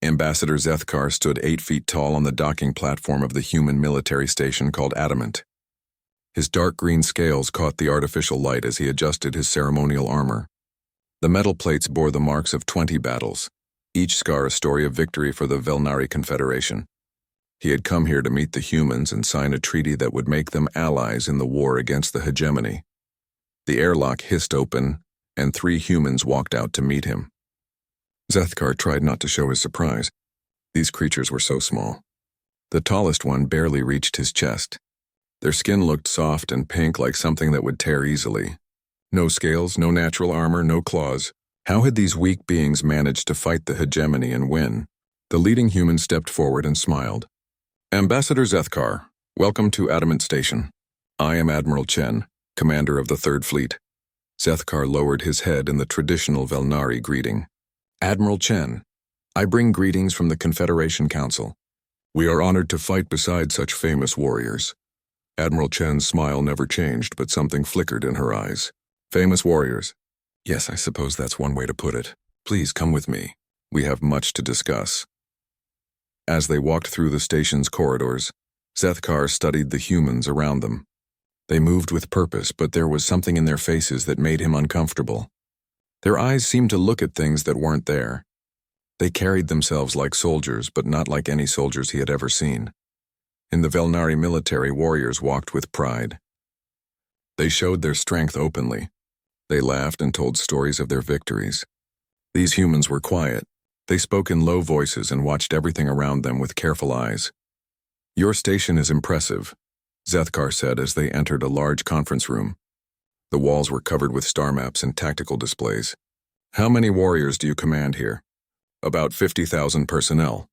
Ambassador Zethkar stood 8 feet tall on the docking platform of the human military station called Adamant. His dark green scales caught the artificial light as he adjusted his ceremonial armor. The metal plates bore the marks of 20 battles, each scar a story of victory for the Velnari Confederation. He had come here to meet the humans and sign a treaty that would make them allies in the war against the hegemony. The airlock hissed open, and 3 humans walked out to meet him. Zethkar tried not to show his surprise. These creatures were so small. The tallest one barely reached his chest. Their skin looked soft and pink like something that would tear easily. No scales, no natural armor, no claws. How had these weak beings managed to fight the hegemony and win? The leading human stepped forward and smiled. Ambassador Zethkar, welcome to Adamant Station. I am Admiral Chen, commander of the 3rd Fleet. Zethkar lowered his head in the traditional Velnari greeting. Admiral Chen, I bring greetings from the Confederation Council. We are honored to fight beside such famous warriors. Admiral Chen's smile never changed, but something flickered in her eyes. Famous warriors. Yes, I suppose that's one way to put it. Please come with me. We have much to discuss. As they walked through the station's corridors, Zethkar studied the humans around them. They moved with purpose, but there was something in their faces that made him uncomfortable. Their eyes seemed to look at things that weren't there. They carried themselves like soldiers, but not like any soldiers he had ever seen. In the Velnari military, warriors walked with pride. They showed their strength openly. They laughed and told stories of their victories. These humans were quiet. They spoke in low voices and watched everything around them with careful eyes. Your station is impressive, Zethkar said as they entered a large conference room. The walls were covered with star maps and tactical displays. How many warriors do you command here? About 50,000 personnel,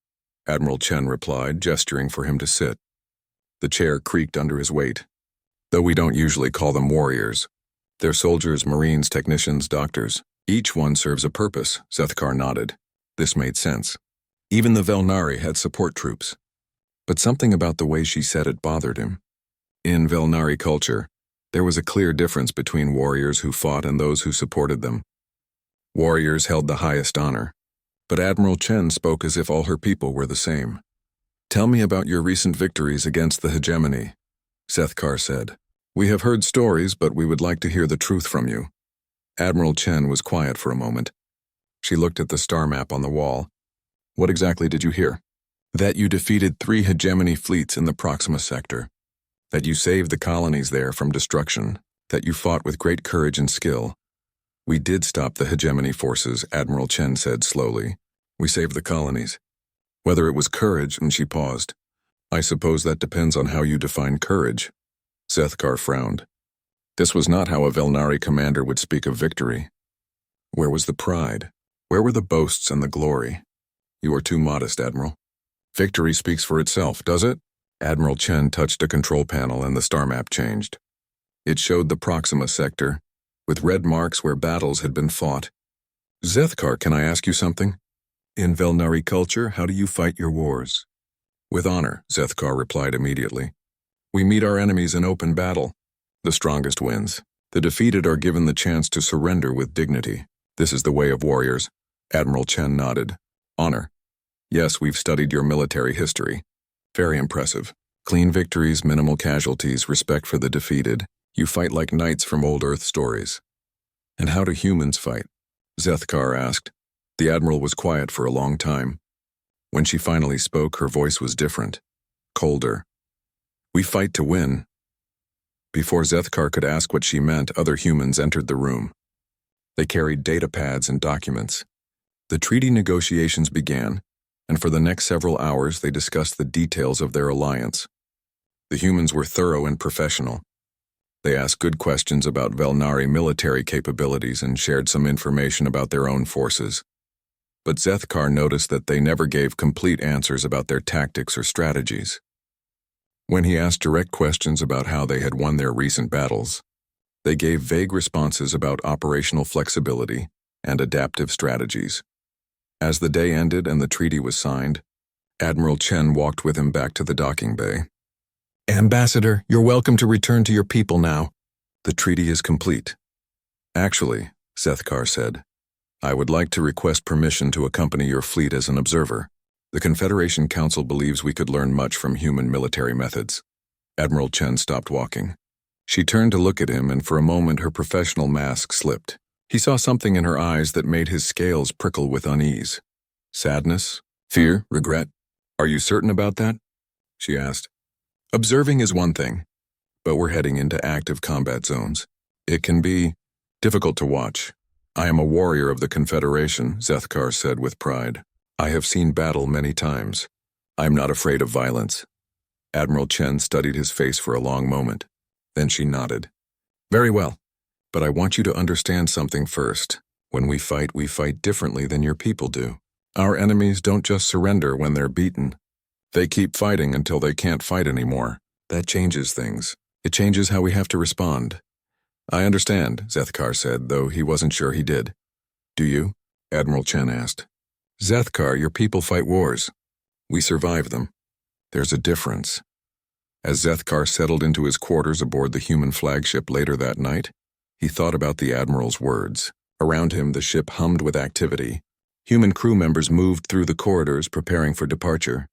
Admiral Chen replied, gesturing for him to sit. The chair creaked under his weight. Though we don't usually call them warriors. They're soldiers, marines, technicians, doctors. Each one serves a purpose, Zethkar nodded. This made sense. Even the Velnari had support troops. But something about the way she said it bothered him. In Velnari culture, there was a clear difference between warriors who fought and those who supported them. Warriors held the highest honor, but Admiral Chen spoke as if all her people were the same. Tell me about your recent victories against the hegemony, Zethkar said. We have heard stories, but we would like to hear the truth from you. Admiral Chen was quiet for a moment. She looked at the star map on the wall. What exactly did you hear? That you defeated 3 hegemony fleets in the Proxima sector. That you saved the colonies there from destruction. That you fought with great courage and skill. We did stop the hegemony forces, Admiral Chen said slowly. We saved the colonies. Whether it was courage, and she paused. I suppose that depends on how you define courage. Zethkar frowned. This was not how a Velnari commander would speak of victory. Where was the pride? Where were the boasts and the glory? You are too modest, Admiral. Victory speaks for itself, does it? Admiral Chen touched a control panel and the star map changed. It showed the Proxima sector, with red marks where battles had been fought. Zethkar, can I ask you something? In Velnari culture, how do you fight your wars? With honor, Zethkar replied immediately. We meet our enemies in open battle. The strongest wins. The defeated are given the chance to surrender with dignity. This is the way of warriors. Admiral Chen nodded. Honor. Yes, we've studied your military history. Very impressive. Clean victories, minimal casualties, respect for the defeated. You fight like knights from old Earth stories. And how do humans fight? Zethkar asked. The Admiral was quiet for a long time. When she finally spoke, her voice was different. Colder. We fight to win. Before Zethkar could ask what she meant, other humans entered the room. They carried data pads and documents. The treaty negotiations began, and for the next several hours they discussed the details of their alliance. The humans were thorough and professional. They asked good questions about Velnari military capabilities and shared some information about their own forces. But Zethkar noticed that they never gave complete answers about their tactics or strategies. When he asked direct questions about how they had won their recent battles, they gave vague responses about operational flexibility and adaptive strategies. As the day ended and the treaty was signed, Admiral Chen walked with him back to the docking bay. Ambassador, you're welcome to return to your people now. The treaty is complete. Actually, Zethkar said, I would like to request permission to accompany your fleet as an observer. The Confederation Council believes we could learn much from human military methods. Admiral Chen stopped walking. She turned to look at him, and for a moment her professional mask slipped. He saw something in her eyes that made his scales prickle with unease. Sadness? Fear? Regret? Are you certain about that? She asked. Observing is one thing, but we're heading into active combat zones. It can be difficult to watch. I am a warrior of the Confederation, Zethkar said with pride. I have seen battle many times. I am not afraid of violence. Admiral Chen studied his face for a long moment. Then she nodded. Very well, but I want you to understand something first. When we fight differently than your people do. Our enemies don't just surrender when they're beaten. They keep fighting until they can't fight anymore. That changes things. It changes how we have to respond. I understand, Zethkar said, though he wasn't sure he did. Do you? Admiral Chen asked. Zethkar, your people fight wars. We survive them. There's a difference. As Zethkar settled into his quarters aboard the human flagship later that night, he thought about the Admiral's words. Around him, the ship hummed with activity. Human crew members moved through the corridors preparing for departure.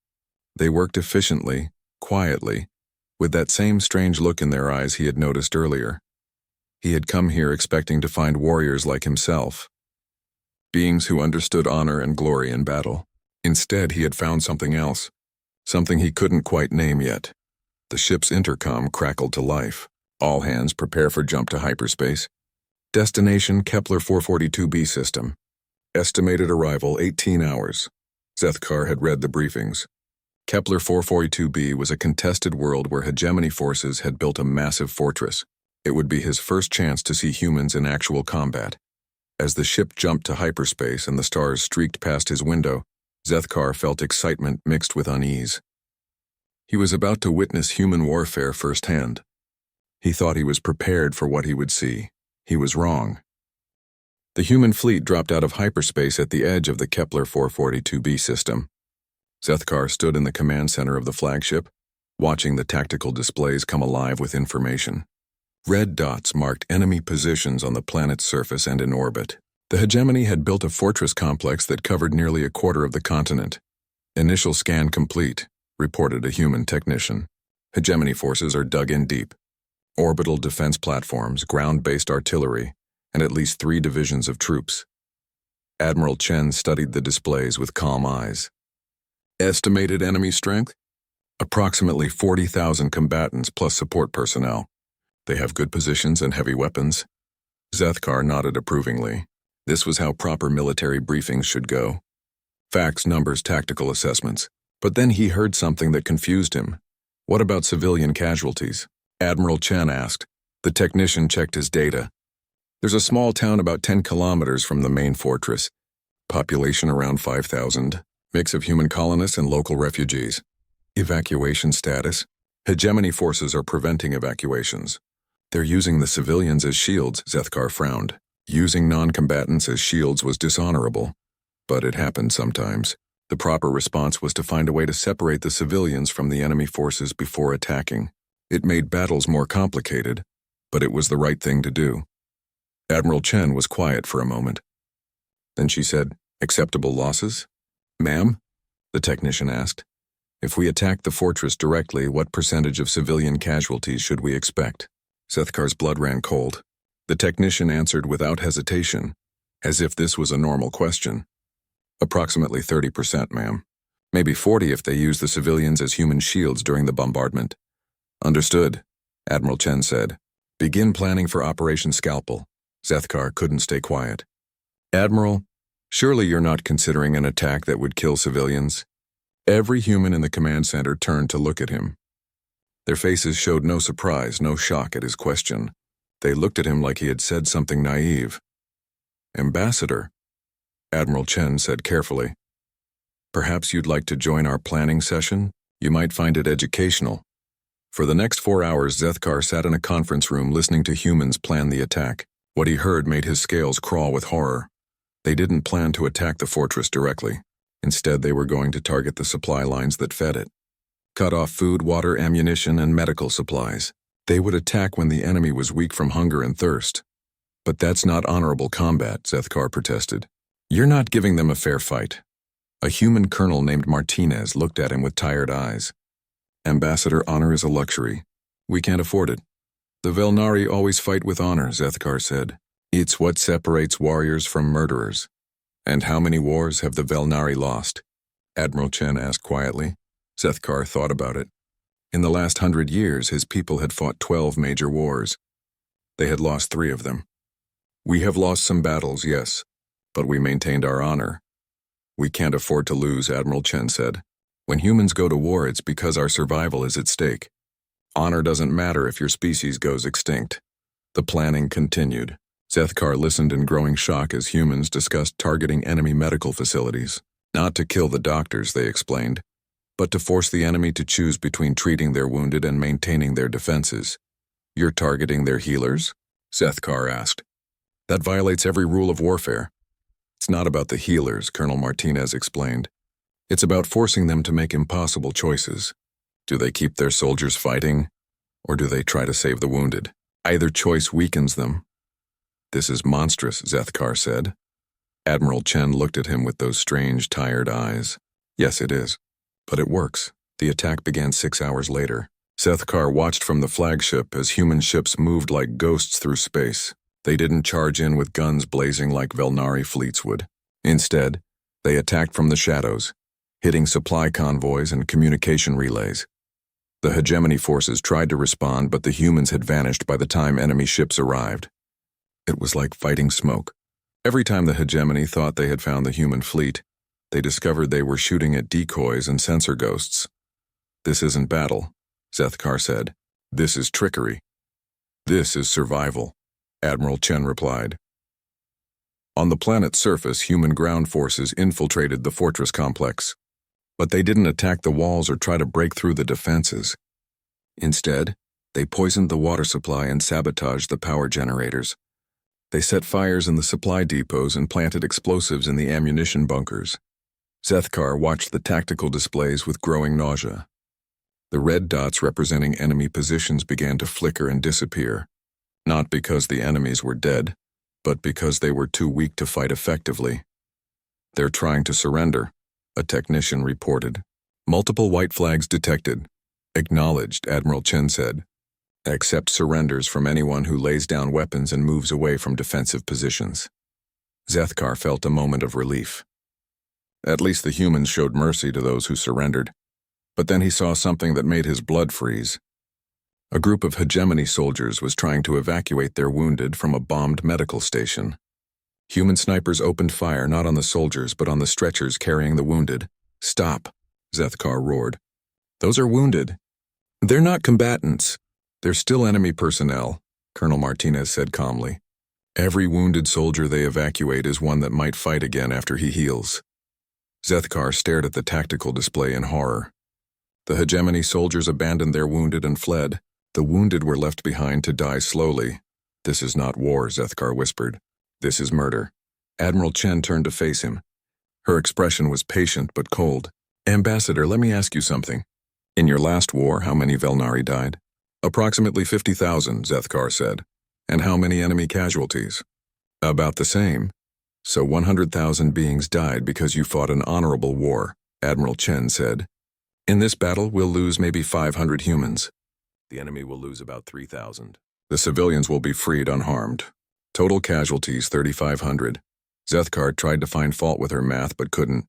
They worked efficiently, quietly, with that same strange look in their eyes he had noticed earlier. He had come here expecting to find warriors like himself, beings who understood honor and glory in battle. Instead, he had found something else, something he couldn't quite name yet. The ship's intercom crackled to life. All hands prepare for jump to hyperspace. Destination Kepler 442b system. Estimated arrival 18 hours. Zethkar had read the briefings. Kepler 442b was a contested world where hegemony forces had built a massive fortress. It would be his first chance to see humans in actual combat. As the ship jumped to hyperspace and the stars streaked past his window, Zethkar felt excitement mixed with unease. He was about to witness human warfare firsthand. He thought he was prepared for what he would see. He was wrong. The human fleet dropped out of hyperspace at the edge of the Kepler 442b system. Zethkar stood in the command center of the flagship, watching the tactical displays come alive with information. Red dots marked enemy positions on the planet's surface and in orbit. The hegemony had built a fortress complex that covered nearly a quarter of the continent. Initial scan complete, reported a human technician. Hegemony forces are dug in deep. Orbital defense platforms, ground-based artillery, and at least 3 divisions of troops. Admiral Chen studied the displays with calm eyes. Estimated enemy strength? Approximately 40,000 combatants plus support personnel. They have good positions and heavy weapons. Zethkar nodded approvingly. This was how proper military briefings should go. Facts, numbers, tactical assessments. But then he heard something that confused him. What about civilian casualties? Admiral Chen asked. The technician checked his data. There's a small town about 10 kilometers from the main fortress. Population around 5,000. Mix of human colonists and local refugees. Evacuation status. Hegemony forces are preventing evacuations. They're using the civilians as shields, Zethkar frowned. Using non-combatants as shields was dishonorable. But it happened sometimes. The proper response was to find a way to separate the civilians from the enemy forces before attacking. It made battles more complicated, but it was the right thing to do. Admiral Chen was quiet for a moment. Then she said, acceptable losses? Ma'am? The technician asked. If we attack the fortress directly, what percentage of civilian casualties should we expect? Zethkar's blood ran cold. The technician answered without hesitation, as if this was a normal question. Approximately 30%, ma'am. Maybe 40 if they use the civilians as human shields during the bombardment. Understood, Admiral Chen said. Begin planning for Operation Scalpel. Zethkar couldn't stay quiet. Admiral, surely you're not considering an attack that would kill civilians? Every human in the command center turned to look at him. Their faces showed no surprise, no shock at his question. They looked at him like he had said something naive. Ambassador, Admiral Chen said carefully. Perhaps you'd like to join our planning session? You might find it educational. For the next 4 hours, Zethkar sat in a conference room listening to humans plan the attack. What he heard made his scales crawl with horror. They didn't plan to attack the fortress directly. Instead, they were going to target the supply lines that fed it. Cut off food, water, ammunition, and medical supplies. They would attack when the enemy was weak from hunger and thirst. But that's not honorable combat, Zethkar protested. You're not giving them a fair fight. A human colonel named Martinez looked at him with tired eyes. Ambassador, honor is a luxury. We can't afford it. The Velnari always fight with honor, Zethkar said. It's what separates warriors from murderers. And how many wars have the Velnari lost? Admiral Chen asked quietly. Zethkar thought about it. In the last 100 years, his people had fought 12 major wars. They had lost 3 of them. We have lost some battles, yes, but we maintained our honor. We can't afford to lose, Admiral Chen said. When humans go to war, it's because our survival is at stake. Honor doesn't matter if your species goes extinct. The planning continued. Zethkar listened in growing shock as humans discussed targeting enemy medical facilities. Not to kill the doctors, they explained, but to force the enemy to choose between treating their wounded and maintaining their defenses. You're targeting their healers? Zethkar asked. That violates every rule of warfare. It's not about the healers, Colonel Martinez explained. It's about forcing them to make impossible choices. Do they keep their soldiers fighting, or do they try to save the wounded? Either choice weakens them. This is monstrous, Zethkar said. Admiral Chen looked at him with those strange, tired eyes. Yes, it is. But it works. The attack began 6 hours later. Zethkar watched from the flagship as human ships moved like ghosts through space. They didn't charge in with guns blazing like Velnari fleets would. Instead, they attacked from the shadows, hitting supply convoys and communication relays. The hegemony forces tried to respond, but the humans had vanished by the time enemy ships arrived. It was like fighting smoke. Every time the hegemony thought they had found the human fleet, they discovered they were shooting at decoys and sensor ghosts. This isn't battle, Zethkar said. This is trickery. This is survival, Admiral Chen replied. On the planet's surface, human ground forces infiltrated the fortress complex. But they didn't attack the walls or try to break through the defenses. Instead, they poisoned the water supply and sabotaged the power generators. They set fires in the supply depots and planted explosives in the ammunition bunkers. Zethkar watched the tactical displays with growing nausea. The red dots representing enemy positions began to flicker and disappear, not because the enemies were dead, but because they were too weak to fight effectively. They're trying to surrender, a technician reported. Multiple white flags detected. Acknowledged, Admiral Chen said. Accept surrenders from anyone who lays down weapons and moves away from defensive positions. Zethkar felt a moment of relief. At least the humans showed mercy to those who surrendered. But then he saw something that made his blood freeze. A group of hegemony soldiers was trying to evacuate their wounded from a bombed medical station. Human snipers opened fire not on the soldiers but on the stretchers carrying the wounded. Stop, Zethkar roared. Those are wounded. They're not combatants. They're still enemy personnel, Colonel Martinez said calmly. Every wounded soldier they evacuate is one that might fight again after he heals. Zethkar stared at the tactical display in horror. The hegemony soldiers abandoned their wounded and fled. The wounded were left behind to die slowly. This is not war, Zethkar whispered. This is murder. Admiral Chen turned to face him. Her expression was patient but cold. Ambassador, let me ask you something. In your last war, how many Velnari died? Approximately 50,000, Zethkar said. And how many enemy casualties? About the same. So 100,000 beings died because you fought an honorable war, Admiral Chen said. In this battle, we'll lose maybe 500 humans. The enemy will lose about 3,000. The civilians will be freed unharmed. Total casualties 3,500. Zethkar tried to find fault with her math but couldn't.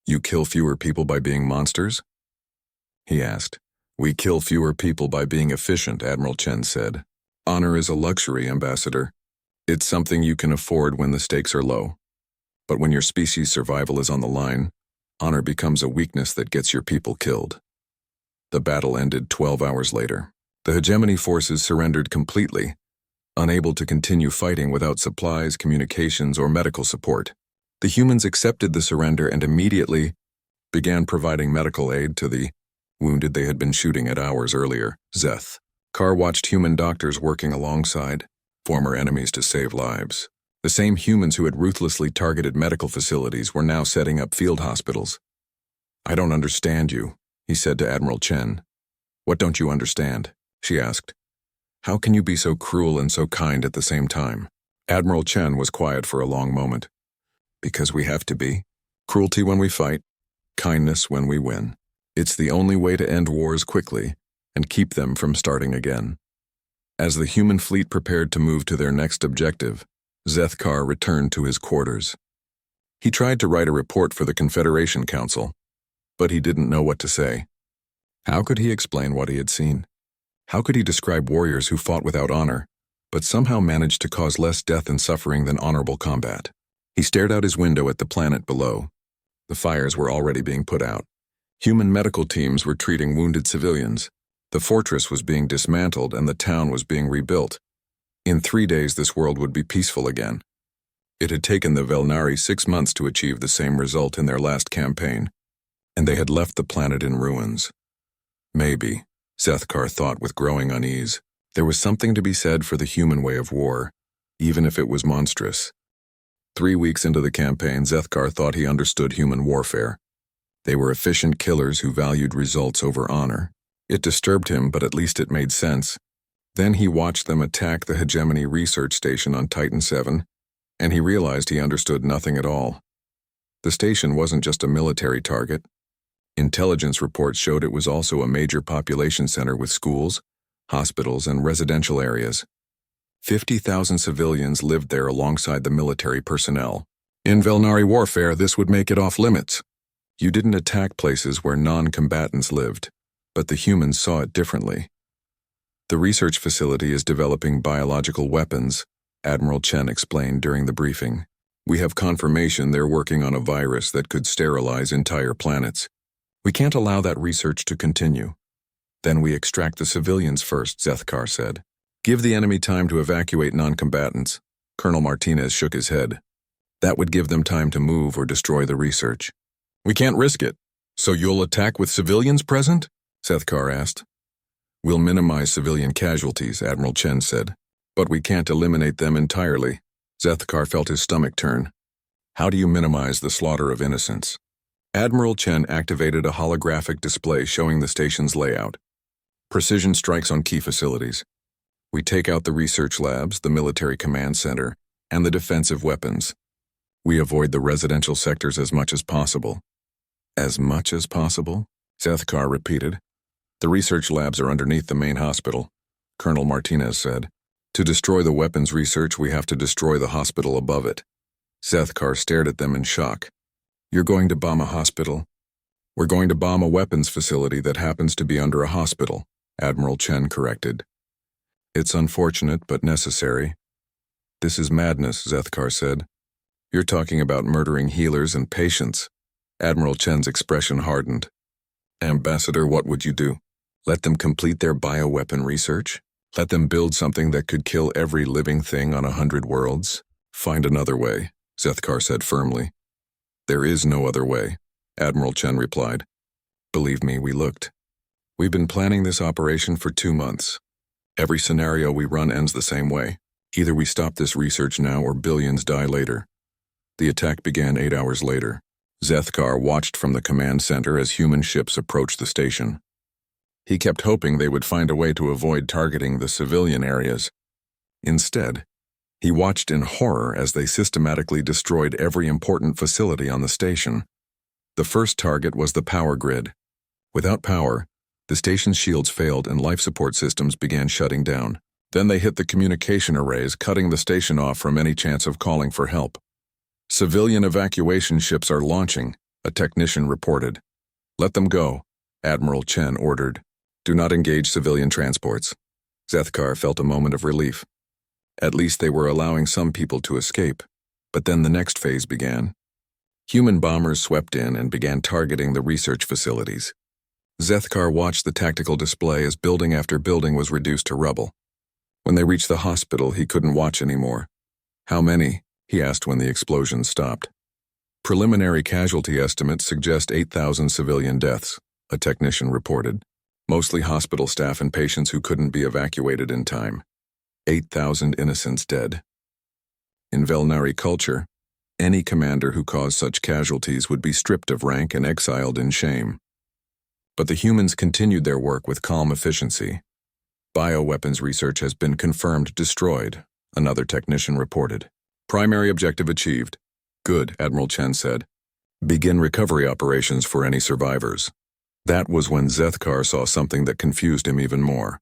You kill fewer people by being monsters? He asked. We kill fewer people by being efficient, Admiral Chen said. Honor is a luxury, Ambassador. It's something you can afford when the stakes are low. But when your species' survival is on the line, honor becomes a weakness that gets your people killed. The battle ended 12 hours later. The hegemony forces surrendered completely, unable to continue fighting without supplies, communications, or medical support. The humans accepted the surrender and immediately began providing medical aid to the wounded they had been shooting at hours earlier. Zethkar watched human doctors working alongside former enemies to save lives. The same humans who had ruthlessly targeted medical facilities were now setting up field hospitals. I don't understand you, he said to Admiral Chen. What don't you understand? She asked. How can you be so cruel and so kind at the same time? Admiral Chen was quiet for a long moment. Because we have to be. Cruelty when we fight, Kindness when we win. It's the only way to end wars quickly and keep them from starting again. As the human fleet prepared to move to their next objective, Zethkar returned to his quarters. He tried to write a report for the Confederation Council, but he didn't know what to say. How could he explain what he had seen? How could he describe warriors who fought without honor, but somehow managed to cause less death and suffering than honorable combat? He stared out his window at the planet below. The fires were already being put out. Human medical teams were treating wounded civilians. The fortress was being dismantled and the town was being rebuilt. In 3 days, this world would be peaceful again. It had taken the Velnari 6 months to achieve the same result in their last campaign, and they had left the planet in ruins. Maybe, Zethkar thought with growing unease, there was something to be said for the human way of war, even if it was monstrous. 3 weeks into the campaign, Zethkar thought he understood human warfare. They were efficient killers who valued results over honor. It disturbed him, but at least it made sense. Then he watched them attack the Hegemony research station on Titan 7, and he realized he understood nothing at all. The station wasn't just a military target. Intelligence reports showed it was also a major population center with schools, hospitals, and residential areas. 50,000 civilians lived there alongside the military personnel. In Velnari warfare, this would make it off limits. You didn't attack places where non-combatants lived, but the humans saw it differently. The research facility is developing biological weapons, Admiral Chen explained during the briefing. We have confirmation they're working on a virus that could sterilize entire planets. We can't allow that research to continue. Then we extract the civilians first, Zethkar said. Give the enemy time to evacuate non-combatants. Colonel Martinez shook his head. That would give them time to move or destroy the research. We can't risk it. So you'll attack with civilians present? Zethkar asked. We'll minimize civilian casualties, Admiral Chen said. But we can't eliminate them entirely. Zethkar felt his stomach turn. How do you minimize the slaughter of innocents? Admiral Chen activated a holographic display showing the station's layout. Precision strikes on key facilities. We take out the research labs, the military command center, and the defensive weapons. We avoid the residential sectors as much as possible. As much as possible? Zethkar repeated. The research labs are underneath the main hospital, Colonel Martinez said. To destroy the weapons research, we have to destroy the hospital above it. Zethkar stared at them in shock. You're going to bomb a hospital? We're going to bomb a weapons facility that happens to be under a hospital, Admiral Chen corrected. It's unfortunate, but necessary. This is madness, Zethkar said. You're talking about murdering healers and patients. Admiral Chen's expression hardened. Ambassador, what would you do? Let them complete their bioweapon research? Let them build something that could kill every living thing on 100 worlds? Find another way, Zethkar said firmly. There is no other way, Admiral Chen replied. Believe me, we looked. We've been planning this operation for 2 months. Every scenario we run ends the same way. Either we stop this research now or billions die later. The attack began 8 hours later. Zethkar watched from the command center as human ships approached the station. He kept hoping they would find a way to avoid targeting the civilian areas. Instead, he watched in horror as they systematically destroyed every important facility on the station. The first target was the power grid. Without power, the station's shields failed and life support systems began shutting down. Then they hit the communication arrays, cutting the station off from any chance of calling for help. Civilian evacuation ships are launching, a technician reported. Let them go, Admiral Chen ordered. Do not engage civilian transports. Zethkar felt a moment of relief. At least they were allowing some people to escape. But then the next phase began. Human bombers swept in and began targeting the research facilities. Zethkar watched the tactical display as building after building was reduced to rubble. When they reached the hospital, he couldn't watch anymore. How many? He asked when the explosion stopped. Preliminary casualty estimates suggest 8,000 civilian deaths, a technician reported. Mostly hospital staff and patients who couldn't be evacuated in time. 8,000 innocents dead. In Velnari culture, any commander who caused such casualties would be stripped of rank and exiled in shame. But the humans continued their work with calm efficiency. Bioweapons research has been confirmed destroyed, another technician reported. Primary objective achieved. Good, Admiral Chen said. Begin recovery operations for any survivors. That was when Zethkar saw something that confused him even more.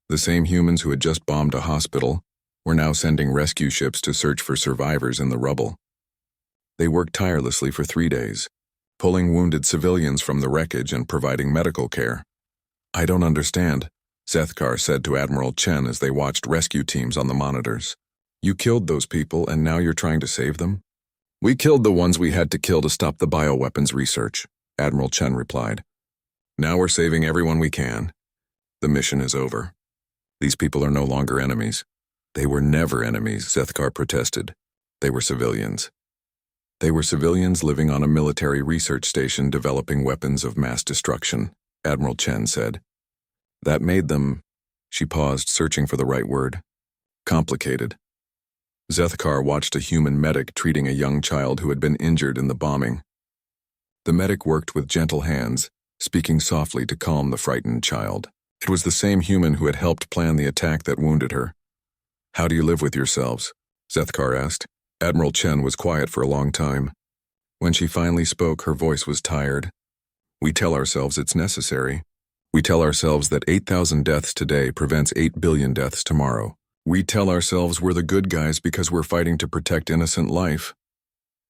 The same humans who had just bombed a hospital were now sending rescue ships to search for survivors in the rubble. They worked tirelessly for 3 days, pulling wounded civilians from the wreckage and providing medical care. "I don't understand," Zethkar said to Admiral Chen as they watched rescue teams on the monitors. "You killed those people and now you're trying to save them?" "We killed the ones we had to kill to stop the bioweapons research," Admiral Chen replied. "Now we're saving everyone we can. The mission is over. These people are no longer enemies." "They were never enemies," Zethkar protested. "They were civilians. They were civilians living on a military research station developing weapons of mass destruction," Admiral Chen said. "That made them," she paused, searching for the right word, "complicated." Zethkar watched a human medic treating a young child who had been injured in the bombing. The medic worked with gentle hands, speaking softly to calm the frightened child. It was the same human who had helped plan the attack that wounded her. "How do you live with yourselves?" Zethkar asked. Admiral Chen was quiet for a long time. When she finally spoke, her voice was tired. "We tell ourselves it's necessary. We tell ourselves that 8,000 deaths today prevents 8 billion deaths tomorrow. We tell ourselves we're the good guys because we're fighting to protect innocent life."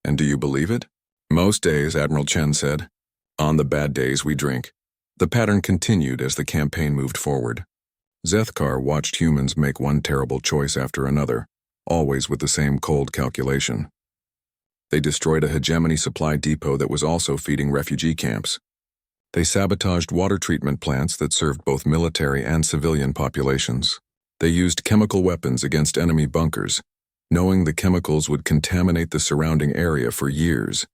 "And do you believe it?" "Most days," Admiral Chen said. "On the bad days, we drink." The pattern continued as the campaign moved forward. Zethkar watched humans make one terrible choice after another, always with the same cold calculation. They destroyed a hegemony supply depot that was also feeding refugee camps. They sabotaged water treatment plants that served both military and civilian populations. They used chemical weapons against enemy bunkers, knowing the chemicals would contaminate the surrounding area for years.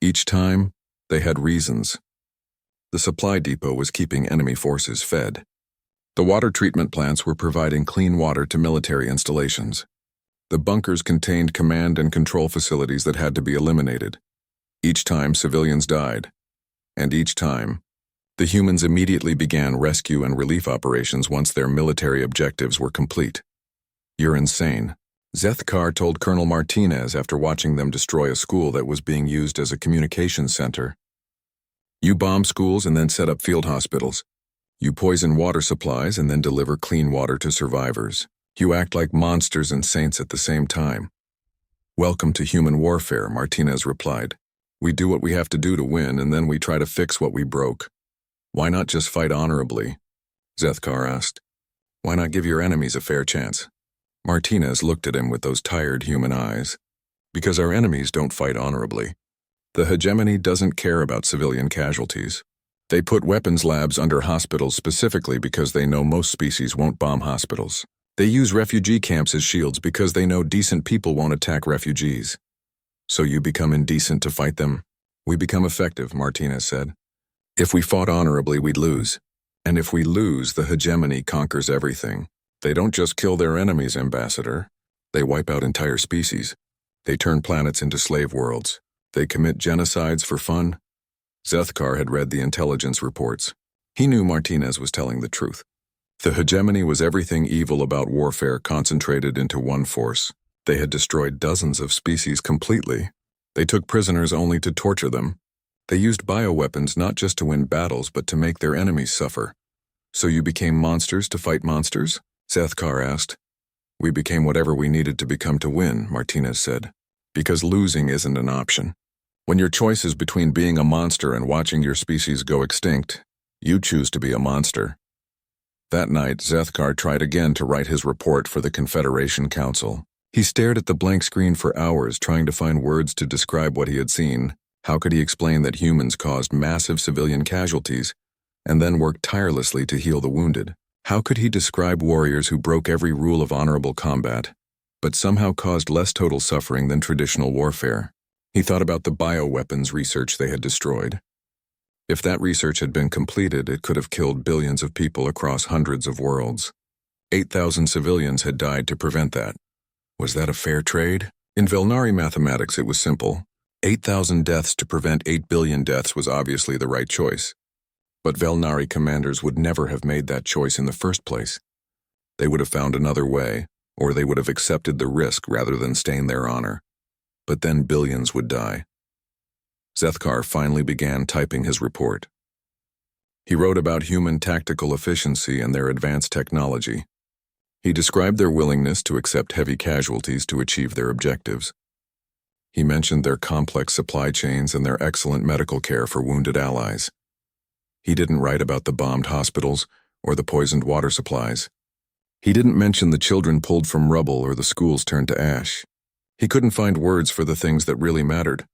Each time, they had reasons. The supply depot was keeping enemy forces fed. The water treatment plants were providing clean water to military installations. The bunkers contained command and control facilities that had to be eliminated. Each time, civilians died. And each time, the humans immediately began rescue and relief operations once their military objectives were complete. "You're insane," Zethkar told Colonel Martinez after watching them destroy a school that was being used as a communications center. "You bomb schools and then set up field hospitals. You poison water supplies and then deliver clean water to survivors. You act like monsters and saints at the same time." "Welcome to human warfare," Martinez replied. "We do what we have to do to win, and then we try to fix what we broke." "Why not just fight honorably?" Zethkar asked. "Why not give your enemies a fair chance?" Martinez looked at him with those tired human eyes. "Because our enemies don't fight honorably. The hegemony doesn't care about civilian casualties. They put weapons labs under hospitals specifically because they know most species won't bomb hospitals. They use refugee camps as shields because they know decent people won't attack refugees. So you become indecent to fight them?" "We become effective," Martinez said. "If we fought honorably, we'd lose. And if we lose, the hegemony conquers everything. They don't just kill their enemies, Ambassador. They wipe out entire species. They turn planets into slave worlds. They commit genocides for fun." Zethkar had read the intelligence reports. He knew Martinez was telling the truth. The hegemony was everything evil about warfare concentrated into one force. They had destroyed dozens of species completely. They took prisoners only to torture them. They used bioweapons not just to win battles but to make their enemies suffer. "So you became monsters to fight monsters?" Zethkar asked. "We became whatever we needed to become to win," Martinez said. "Because losing isn't an option. When your choice is between being a monster and watching your species go extinct, you choose to be a monster." That night, Zethkar tried again to write his report for the Confederation Council. He stared at the blank screen for hours trying to find words to describe what he had seen. How could he explain that humans caused massive civilian casualties and then worked tirelessly to heal the wounded? How could he describe warriors who broke every rule of honorable combat, but somehow caused less total suffering than traditional warfare? He thought about the bioweapons research they had destroyed. If that research had been completed, it could have killed billions of people across hundreds of worlds. 8,000 civilians had died to prevent that. Was that a fair trade? In Velnari mathematics, it was simple. 8,000 deaths to prevent 8 billion deaths was obviously the right choice. But Velnari commanders would never have made that choice in the first place. They would have found another way, or they would have accepted the risk rather than stain their honor. But then billions would die. Zethkar finally began typing his report. He wrote about human tactical efficiency and their advanced technology. He described their willingness to accept heavy casualties to achieve their objectives. He mentioned their complex supply chains and their excellent medical care for wounded allies. He didn't write about the bombed hospitals or the poisoned water supplies. He didn't mention the children pulled from rubble or the schools turned to ash. He couldn't find words for the things that really mattered.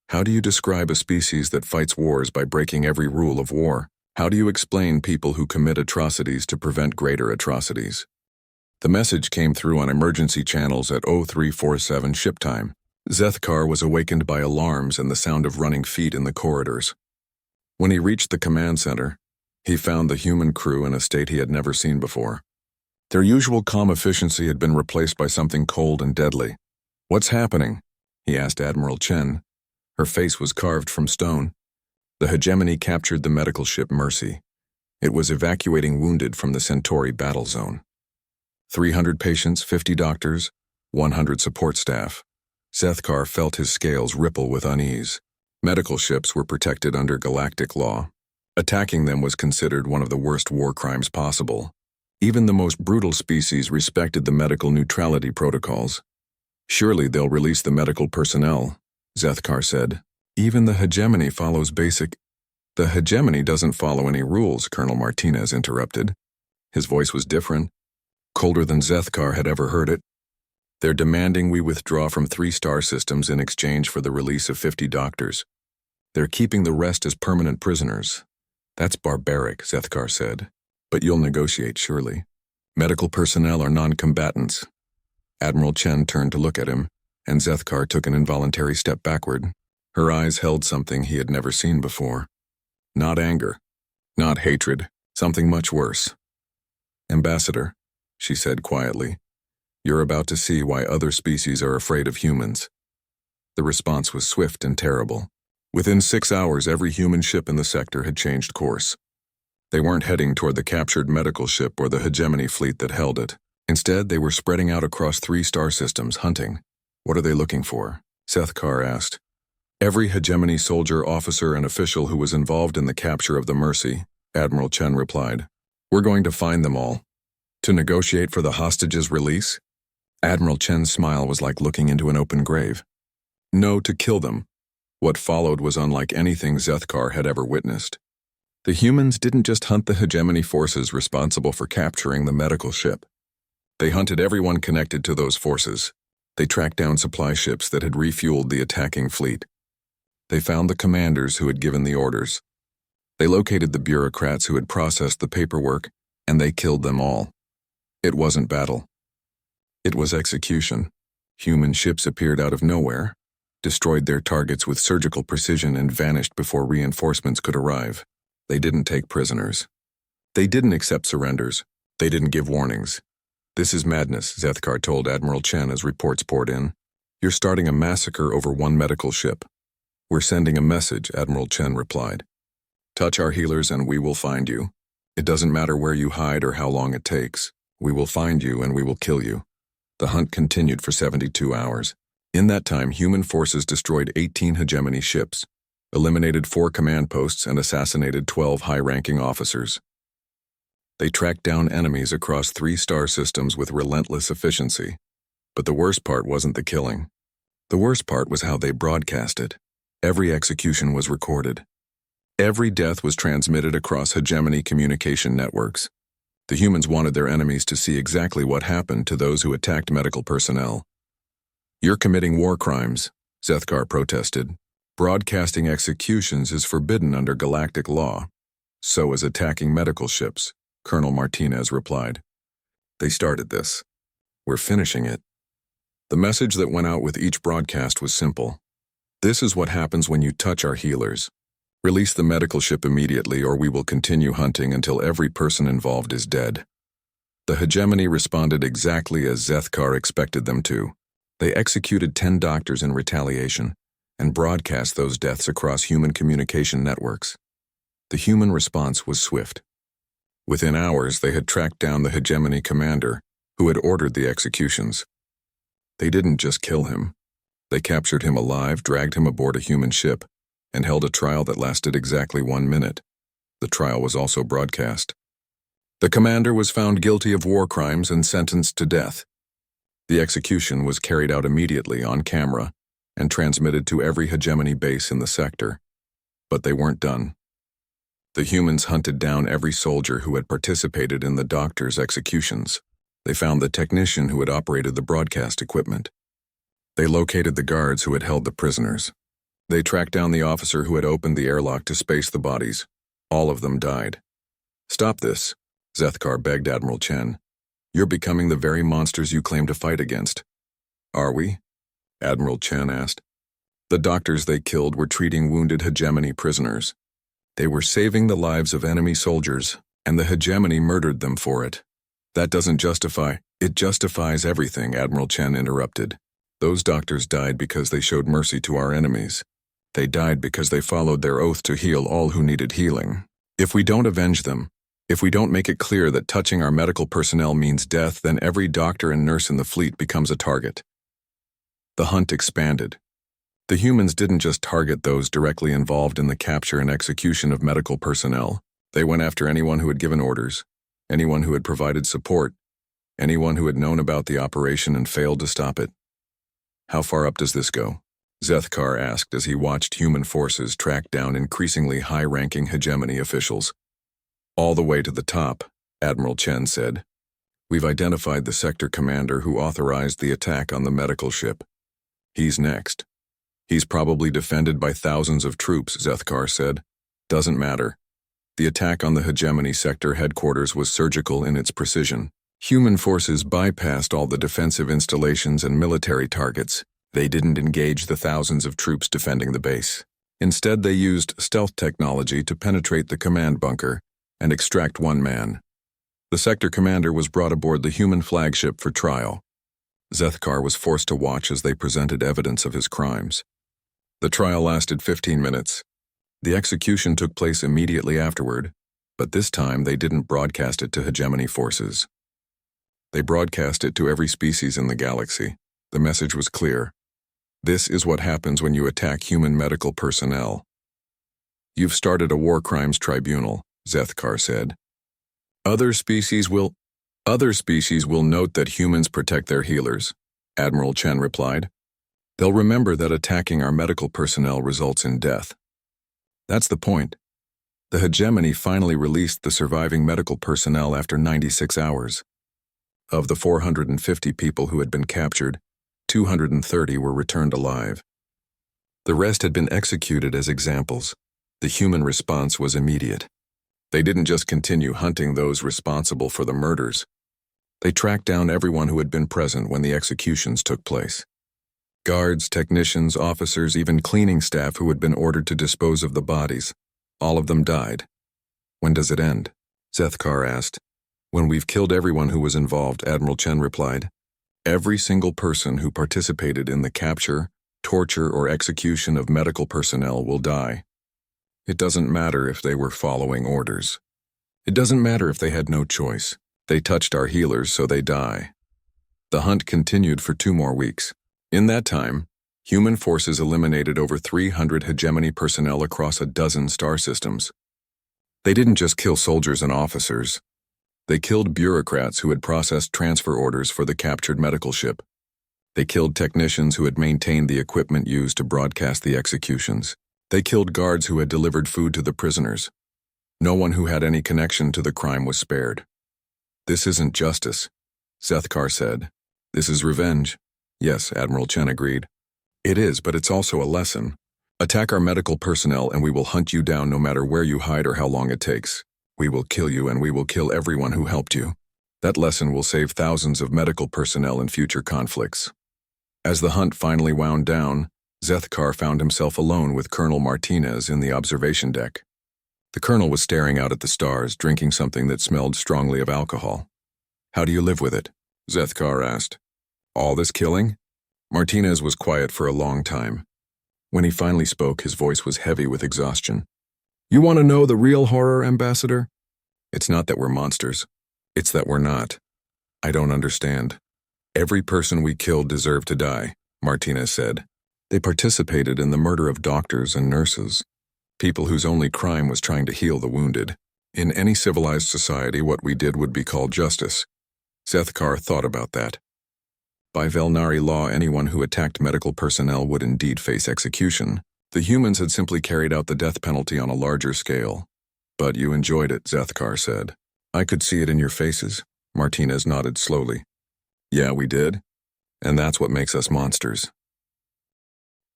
How do you describe a species that fights wars by breaking every rule of war? How do you explain people who commit atrocities to prevent greater atrocities? The message came through on emergency channels at 0347 ship time. Zethkar was awakened by alarms and the sound of running feet in the corridors. When he reached the command center, he found the human crew in a state he had never seen before. Their usual calm efficiency had been replaced by something cold and deadly. "What's happening?" he asked Admiral Chen. Her face was carved from stone. The hegemony captured the medical ship Mercy. It was evacuating wounded from the Centauri battle zone. 300 patients, 50 doctors, 100 support staff. Zethkar felt his scales ripple with unease. Medical ships were protected under galactic law. Attacking them was considered one of the worst war crimes possible. Even the most brutal species respected the medical neutrality protocols. "Surely they'll release the medical personnel," Zethkar said. "Even the hegemony follows basic—" "The hegemony doesn't follow any rules," Colonel Martinez interrupted. His voice was different, colder than Zethkar had ever heard it. "They're demanding we withdraw from 3 star systems in exchange for the release of 50 doctors. They're keeping the rest as permanent prisoners." "That's barbaric," Zethkar said. "But you'll negotiate, surely. Medical personnel are non-combatants." Admiral Chen turned to look at him, and Zethkar took an involuntary step backward. Her eyes held something he had never seen before. Not anger, not hatred, something much worse. "Ambassador," she said quietly, "you're about to see why other species are afraid of humans." The response was swift and terrible. Within 6 hours, every human ship in the sector had changed course. They weren't heading toward the captured medical ship or the hegemony fleet that held it. Instead, they were spreading out across 3 star systems, hunting. "What are they looking for?" Zethkar asked. "Every hegemony soldier, officer, and official who was involved in the capture of the Mercy," Admiral Chen replied. "We're going to find them all." "To negotiate for the hostages' release?" Admiral Chen's smile was like looking into an open grave. "No, to kill them." What followed was unlike anything Zethkar had ever witnessed. The humans didn't just hunt the hegemony forces responsible for capturing the medical ship. They hunted everyone connected to those forces. They tracked down supply ships that had refueled the attacking fleet. They found the commanders who had given the orders. They located the bureaucrats who had processed the paperwork, and they killed them all. It wasn't battle. It was execution. Human ships appeared out of nowhere, destroyed their targets with surgical precision, and vanished before reinforcements could arrive. They didn't take prisoners. They didn't accept surrenders. They didn't give warnings. "This is madness," Zethkar told Admiral Chen as reports poured in. "You're starting a massacre over one medical ship." "We're sending a message," Admiral Chen replied. "Touch our healers and we will find you. It doesn't matter where you hide or how long it takes. We will find you and we will kill you." The hunt continued for 72 hours. In that time, human forces destroyed 18 hegemony ships, eliminated 4 command posts, and assassinated 12 high-ranking officers. They tracked down enemies across 3 star systems with relentless efficiency. But the worst part wasn't the killing. The worst part was how they broadcast it. Every execution was recorded. Every death was transmitted across hegemony communication networks. The humans wanted their enemies to see exactly what happened to those who attacked medical personnel. "You're committing war crimes," Zethkar protested. "Broadcasting executions is forbidden under galactic law. So is attacking medical ships," Colonel Martinez replied. "They started this. We're finishing it." The message that went out with each broadcast was simple. "This is what happens when you touch our healers. Release the medical ship immediately or we will continue hunting until every person involved is dead." The hegemony responded exactly as Zethkar expected them to. They executed 10 doctors in retaliation and broadcast those deaths across human communication networks. The human response was swift. Within hours, they had tracked down the hegemony commander who had ordered the executions. They didn't just kill him. They captured him alive, dragged him aboard a human ship, and held a trial that lasted exactly 1 minute. The trial was also broadcast. The commander was found guilty of war crimes and sentenced to death. The execution was carried out immediately on camera and transmitted to every hegemony base in the sector. But they weren't done. The humans hunted down every soldier who had participated in the doctor's executions. They found the technician who had operated the broadcast equipment. They located the guards who had held the prisoners. They tracked down the officer who had opened the airlock to space the bodies. All of them died. "Stop this," Zethkar begged Admiral Chen. "You're becoming the very monsters you claim to fight against." "Are we?" Admiral Chen asked. "The doctors they killed were treating wounded hegemony prisoners. They were saving the lives of enemy soldiers, and the hegemony murdered them for it. That doesn't justify—" "It justifies everything," Admiral Chen interrupted. "Those doctors died because they showed mercy to our enemies. They died because they followed their oath to heal all who needed healing. If we don't avenge them, if we don't make it clear that touching our medical personnel means death, then every doctor and nurse in the fleet becomes a target." The hunt expanded. The humans didn't just target those directly involved in the capture and execution of medical personnel. They went after anyone who had given orders, anyone who had provided support, anyone who had known about the operation and failed to stop it. "How far up does this go?" Zethkar asked as he watched human forces track down increasingly high-ranking hegemony officials. "All the way to the top," Admiral Chen said. "We've identified the sector commander who authorized the attack on the medical ship. He's next." "He's probably defended by thousands of troops," Zethkar said. "Doesn't matter. The attack on the hegemony sector headquarters was surgical in its precision. Human forces bypassed all the defensive installations and military targets. They didn't engage the thousands of troops defending the base. Instead, they used stealth technology to penetrate the command bunker and extract one man. The sector commander was brought aboard the human flagship for trial. Zethkar was forced to watch as they presented evidence of his crimes. The trial lasted 15 minutes. The execution took place immediately afterward, but this time they didn't broadcast it to hegemony forces. They broadcast it to every species in the galaxy. The message was clear. This is what happens when you attack human medical personnel. "You've started a war crimes tribunal," Zethkar said. Other species will note that humans protect their healers," Admiral Chen replied. "They'll remember that attacking our medical personnel results in death." That's the point. The hegemony finally released the surviving medical personnel after 96 hours. Of the 450 people who had been captured, 230 were returned alive. The rest had been executed as examples. The human response was immediate. They didn't just continue hunting those responsible for the murders. They tracked down everyone who had been present when the executions took place. Guards, technicians, officers, even cleaning staff who had been ordered to dispose of the bodies. All of them died. "When does it end?" Zethkar asked. "When we've killed everyone who was involved," Admiral Chen replied. "Every single person who participated in the capture, torture, or execution of medical personnel will die. It doesn't matter if they were following orders. It doesn't matter if they had no choice. They touched our healers, so they die." The hunt continued for 2 more weeks. In that time, human forces eliminated over 300 hegemony personnel across a dozen star systems. They didn't just kill soldiers and officers. They killed bureaucrats who had processed transfer orders for the captured medical ship. They killed technicians who had maintained the equipment used to broadcast the executions. They killed guards who had delivered food to the prisoners. No one who had any connection to the crime was spared. "This isn't justice," Zethkar said. "This is revenge." "Yes," Admiral Chen agreed. "It is, but it's also a lesson. Attack our medical personnel and we will hunt you down no matter where you hide or how long it takes. We will kill you and we will kill everyone who helped you. That lesson will save thousands of medical personnel in future conflicts." As the hunt finally wound down, Zethkar found himself alone with Colonel Martinez in the observation deck. The colonel was staring out at the stars, drinking something that smelled strongly of alcohol. "How do you live with it?" Zethkar asked. "All this killing?" Martinez was quiet for a long time. When he finally spoke, his voice was heavy with exhaustion. "You want to know the real horror, Ambassador? It's not that we're monsters. It's that we're not. I don't understand. Every person we killed deserved to die," Martinez said. They participated in the murder of doctors and nurses, people whose only crime was trying to heal the wounded. In any civilized society, what we did would be called justice. Zethkar thought about that. By Velnari law, anyone who attacked medical personnel would indeed face execution. The humans had simply carried out the death penalty on a larger scale. But you enjoyed it, Zethkar said. I could see it in your faces. Martinez nodded slowly. Yeah, we did. And that's what makes us monsters.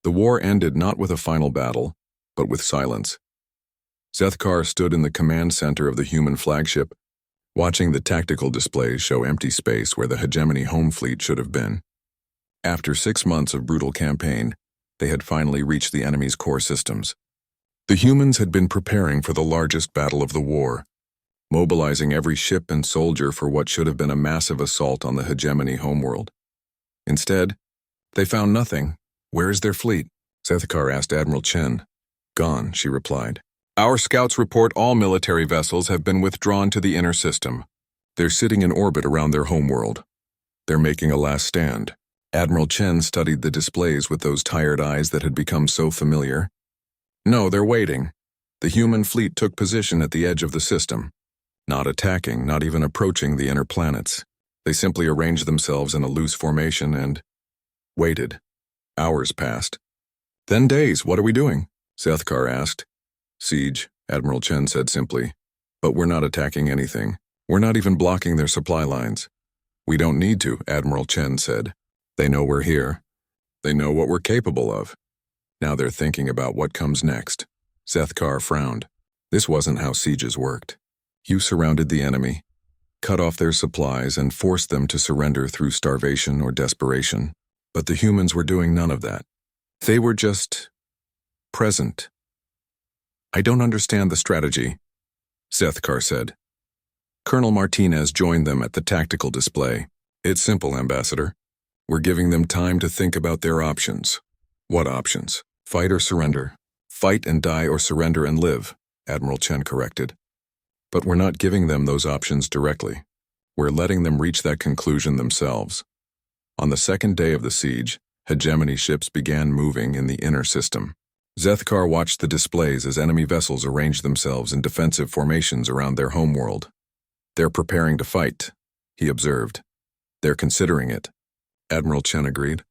The war ended not with a final battle, but with silence. Zethkar stood in the command center of the human flagship, watching the tactical displays show empty space where the hegemony home fleet should have been. After 6 months of brutal campaign, they had finally reached the enemy's core systems. The humans had been preparing for the largest battle of the war, mobilizing every ship and soldier for what should have been a massive assault on the hegemony homeworld. Instead, they found nothing. Where is their fleet? Zethkar asked Admiral Chen. Gone, she replied. Our scouts report all military vessels have been withdrawn to the inner system. They're sitting in orbit around their homeworld. They're making a last stand. Admiral Chen studied the displays with those tired eyes that had become so familiar. No, they're waiting. The human fleet took position at the edge of the system. Not attacking, not even approaching the inner planets. They simply arranged themselves in a loose formation and waited. Hours passed. Then days. What are we doing? Zethkar asked. Siege, Admiral Chen said simply. But we're not attacking anything. We're not even blocking their supply lines. We don't need to, Admiral Chen said. They know we're here. They know what we're capable of. Now they're thinking about what comes next. Zethkar frowned. This wasn't how sieges worked. You surrounded the enemy, cut off their supplies, and forced them to surrender through starvation or desperation. But the humans were doing none of that. They were just present. I don't understand the strategy, Zethkar said. Colonel Martinez joined them at the tactical display. It's simple, Ambassador. We're giving them time to think about their options. What options? Fight or surrender? Fight and die or surrender and live, Admiral Chen corrected. But we're not giving them those options directly. We're letting them reach that conclusion themselves. On the second day of the siege, hegemony ships began moving in the inner system. Zethkar watched the displays as enemy vessels arranged themselves in defensive formations around their homeworld. They're preparing to fight, he observed. They're considering it. Admiral Chen agreed.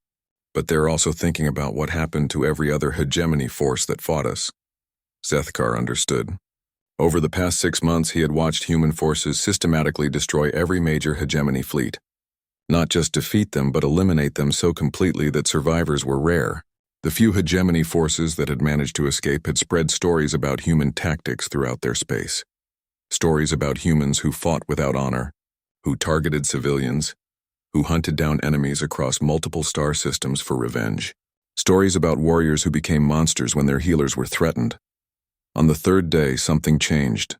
But they're also thinking about what happened to every other hegemony force that fought us. Zethkar understood. Over the past 6 months, he had watched human forces systematically destroy every major hegemony fleet. Not just defeat them, but eliminate them so completely that survivors were rare. The few hegemony forces that had managed to escape had spread stories about human tactics throughout their space. Stories about humans who fought without honor, who targeted civilians, who hunted down enemies across multiple star systems for revenge. Stories about warriors who became monsters when their healers were threatened. On the third day, something changed.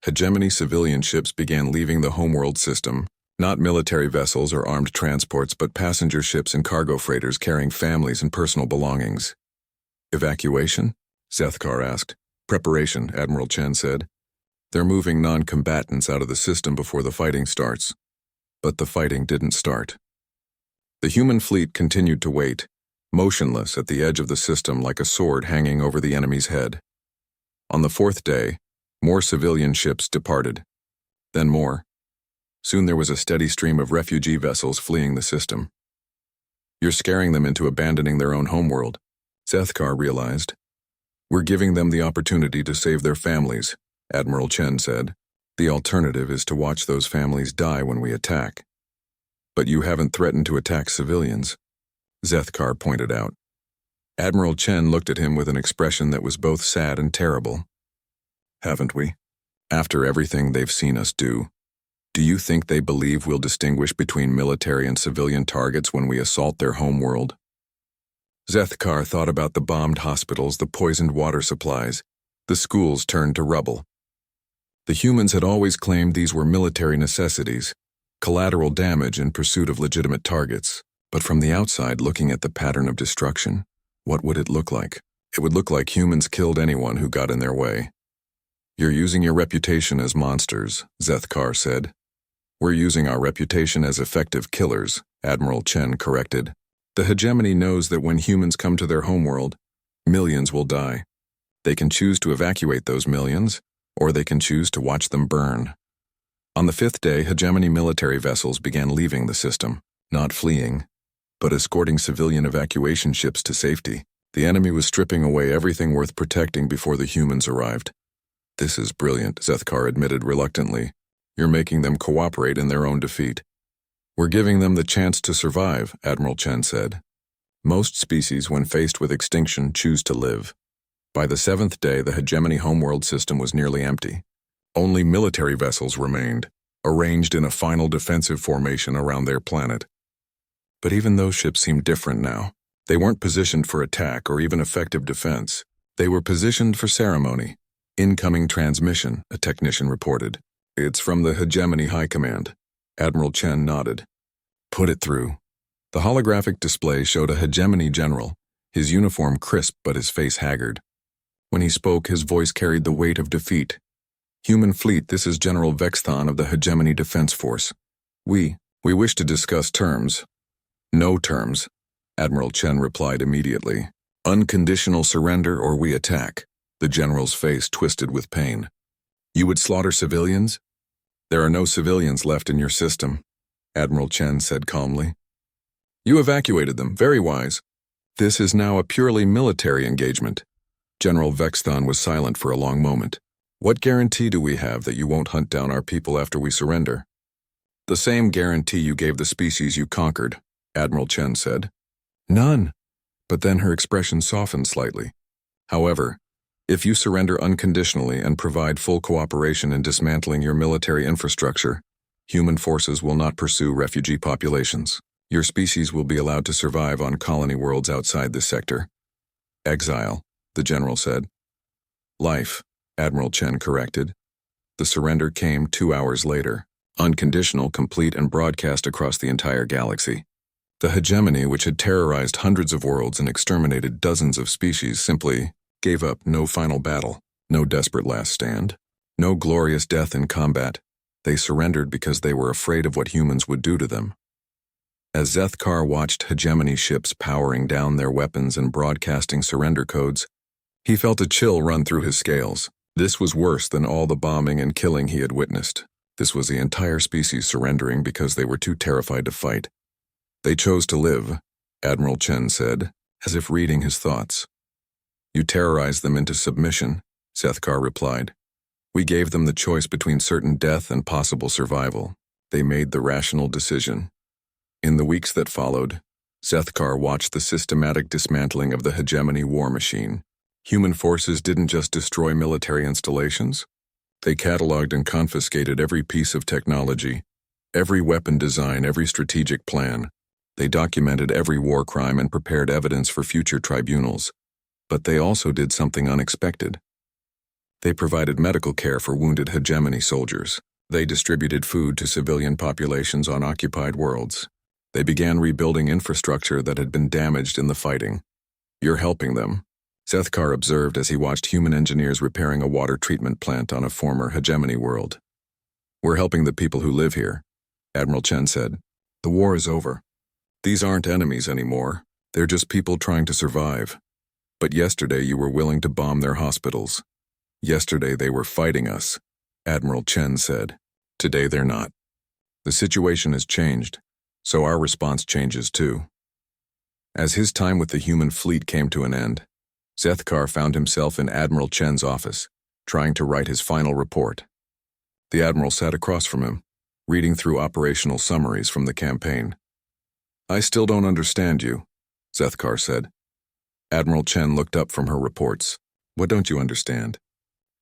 Hegemony civilian ships began leaving the homeworld system, not military vessels or armed transports, but passenger ships and cargo freighters carrying families and personal belongings. Evacuation? Zethkar asked. Preparation, Admiral Chen said. They're moving non-combatants out of the system before the fighting starts. But the fighting didn't start. The human fleet continued to wait, motionless at the edge of the system like a sword hanging over the enemy's head. On the fourth day, more civilian ships departed. Then more. Soon there was a steady stream of refugee vessels fleeing the system. You're scaring them into abandoning their own homeworld, Zethkar realized. We're giving them the opportunity to save their families, Admiral Chen said. The alternative is to watch those families die when we attack. But you haven't threatened to attack civilians, Zethkar pointed out. Admiral Chen looked at him with an expression that was both sad and terrible. Haven't we? After everything they've seen us do, do you think they believe we'll distinguish between military and civilian targets when we assault their homeworld? Zethkar thought about the bombed hospitals, the poisoned water supplies, the schools turned to rubble. The humans had always claimed these were military necessities, collateral damage in pursuit of legitimate targets. But from the outside, looking at the pattern of destruction, what would it look like? It would look like humans killed anyone who got in their way. You're using your reputation as monsters, Zethkar said. We're using our reputation as effective killers, Admiral Chen corrected. The hegemony knows that when humans come to their homeworld, millions will die. They can choose to evacuate those millions, or they can choose to watch them burn. On the 5th day, hegemony military vessels began leaving the system, not fleeing, but escorting civilian evacuation ships to safety. The enemy was stripping away everything worth protecting before the humans arrived. "This is brilliant," Zethkar admitted reluctantly. "You're making them cooperate in their own defeat." "We're giving them the chance to survive," Admiral Chen said. "Most species, when faced with extinction, choose to live." By the 7th day, the hegemony homeworld system was nearly empty. Only military vessels remained, arranged in a final defensive formation around their planet. But even those ships seemed different now. They weren't positioned for attack or even effective defense. They were positioned for ceremony. "Incoming transmission," a technician reported. "It's from the Hegemony High Command." Admiral Chen nodded. "Put it through." The holographic display showed a Hegemony general, his uniform crisp but his face haggard. When he spoke, his voice carried the weight of defeat. "Human fleet, this is General Vexthon of the Hegemony Defense Force. We wish to discuss terms." "No terms," Admiral Chen replied immediately. "Unconditional surrender or we attack." The general's face twisted with pain. "You would slaughter civilians?" "There are no civilians left in your system," Admiral Chen said calmly. "You evacuated them, very wise. This is now a purely military engagement." General Vexthon was silent for a long moment. "What guarantee do we have that you won't hunt down our people after we surrender?" "The same guarantee you gave the species you conquered," Admiral Chen said. "None." But then her expression softened slightly. "However, if you surrender unconditionally and provide full cooperation in dismantling your military infrastructure, human forces will not pursue refugee populations. Your species will be allowed to survive on colony worlds outside this sector." "Exile," the general said. "Life," Admiral Chen corrected. The surrender came 2 hours later, unconditional, complete, and broadcast across the entire galaxy. The hegemony, which had terrorized hundreds of worlds and exterminated dozens of species, simply gave up. No final battle, no desperate last stand, no glorious death in combat. They surrendered because they were afraid of what humans would do to them. As Zethkar watched hegemony ships powering down their weapons and broadcasting surrender codes, he felt a chill run through his scales. This was worse than all the bombing and killing he had witnessed. This was the entire species surrendering because they were too terrified to fight. "They chose to live," Admiral Chen said, as if reading his thoughts. "You terrorized them into submission," Zethkar replied. "We gave them the choice between certain death and possible survival. They made the rational decision." In the weeks that followed, Zethkar watched the systematic dismantling of the hegemony war machine. Human forces didn't just destroy military installations. They cataloged and confiscated every piece of technology, every weapon design, every strategic plan. They documented every war crime and prepared evidence for future tribunals. But they also did something unexpected. They provided medical care for wounded hegemony soldiers. They distributed food to civilian populations on occupied worlds. They began rebuilding infrastructure that had been damaged in the fighting. "You're helping them," Zethkar observed as he watched human engineers repairing a water treatment plant on a former hegemony world. "We're helping the people who live here," Admiral Chen said. "The war is over. These aren't enemies anymore. They're just people trying to survive. But yesterday you were willing to bomb their hospitals. Yesterday they were fighting us," Admiral Chen said. "Today they're not. The situation has changed, so our response changes too." As his time with the human fleet came to an end, Zethkar found himself in Admiral Chen's office, trying to write his final report. The Admiral sat across from him, reading through operational summaries from the campaign. "I still don't understand you," Zethkar said. Admiral Chen looked up from her reports. "What don't you understand?"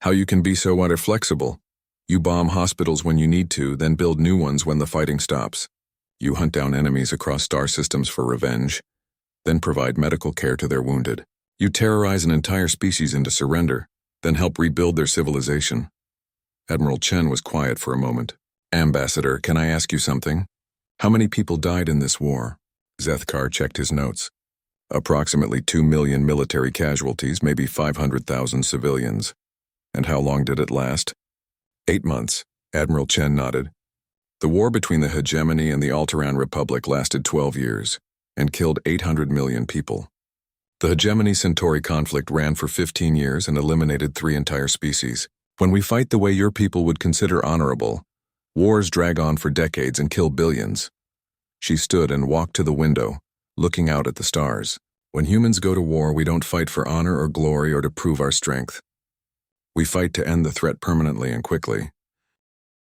"How you can be so utter flexible. You bomb hospitals when you need to, then build new ones when the fighting stops. You hunt down enemies across star systems for revenge, then provide medical care to their wounded. You terrorize an entire species into surrender, then help rebuild their civilization." Admiral Chen was quiet for a moment. "Ambassador, can I ask you something? How many people died in this war?" Zethkar checked his notes. "Approximately 2 million military casualties, maybe 500,000 civilians. And how long did it last?" 8 months, Admiral Chen nodded. "The war between the hegemony and the Alteran Republic lasted 12 years, and killed 800 million people. The Hegemony Centauri conflict ran for 15 years and eliminated 3 entire species. When we fight the way your people would consider honorable, wars drag on for decades and kill billions. She stood and walked to the window, looking out at the stars. When humans go to war, we don't fight for honor or glory or to prove our strength. We fight to end the threat permanently and quickly.